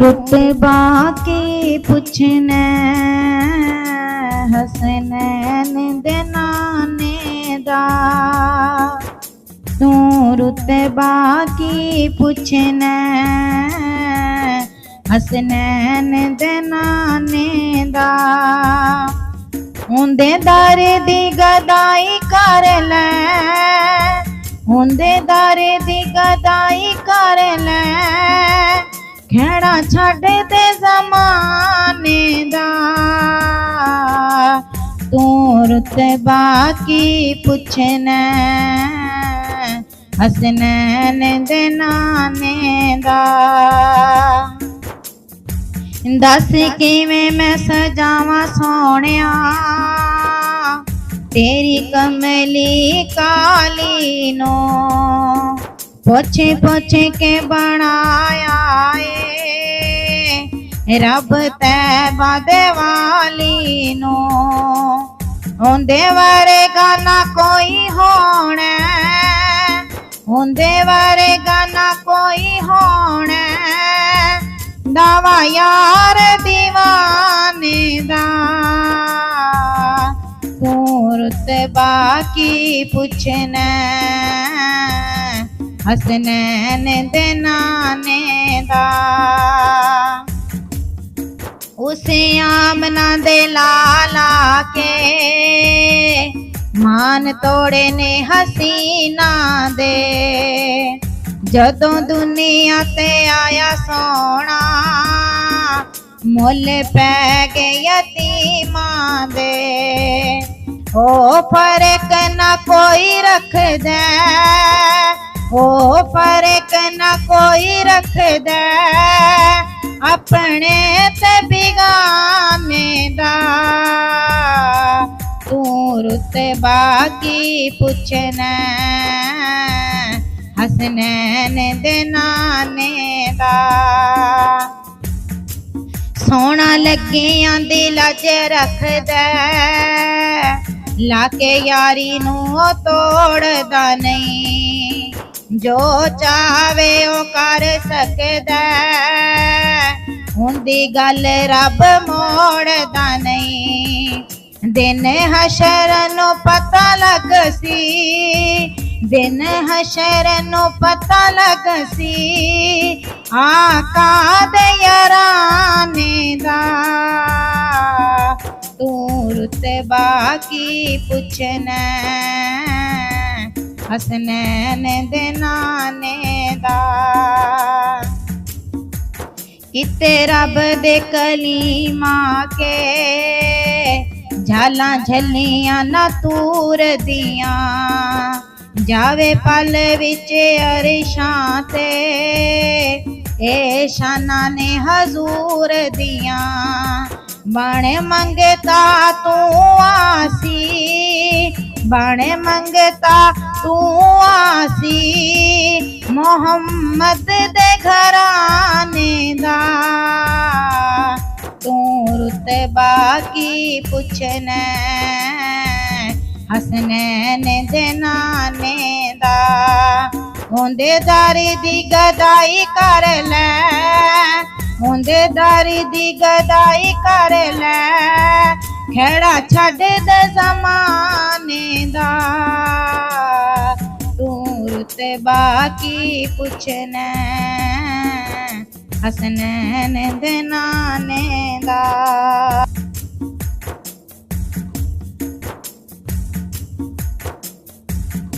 रुतबा की पुछने हसनैन दे नाने दा। तू रुतबा की पुछने हसनैन दे नाने दा। उंदे दर दी गदाई कर ले, उंदे दर दी गदाई कर ले, खेड़ा छड़ दे ज़माने दा। तू रुतबा की पुछने हसनैन दे नाने दा। दस किवें मैं सजावां सोहणिया तेरी कमली काली नो। पुछ पुछ के बनाया ए रब तैबा दे वाली नो। उंदे वर्गा ना कोई होना, उंदे वर्गा ना कोई होना, दावा यार दीवाने दा। तू रुतबा की पुछने हसनैन दे नाने दा। उसे आमना दे लाला के मान तोड़े ने हसीना दे। जदों दुनिया ते आया सोना मुल पै गए यतीमां दे। ओ फर्क ना कोई रख दे, ओ फर्क ना कोई रख दे, अपने ते बिगाने दा। तू रुतबा की पुछने हसनैन दे नाने दा। सोना लगियां दिल च रख दे, लाके यारी नू तोड़दा नहीं। जो चावे ओ कर सकदा, उंदी गल रब मोड़दा नहीं। दिन हशर नू पता लग सी, दिन हशर नू पता लग सी, आका दे याराने दा। तू रुतबा की पुछने हसनैन दे नाने दा। किते रब दे कलीमा के झालां झलियां ना तूर दियां। जावे पल विच अरिशां ते ए शाना ने हजूर दियां। बण मंगता तू आसी, बण मंगता तू आसी, मोहम्मद दे घराने दा। तू रुतबा की पुछने हसनैन दे नाने दा। उंदे दर दी गदाई कर ले, उंदे दर दी गदाई कर ले, खेड़ा छड़ दे ज़माने दा। तू रुतबा की पुछने हसनैन दे नाने दा।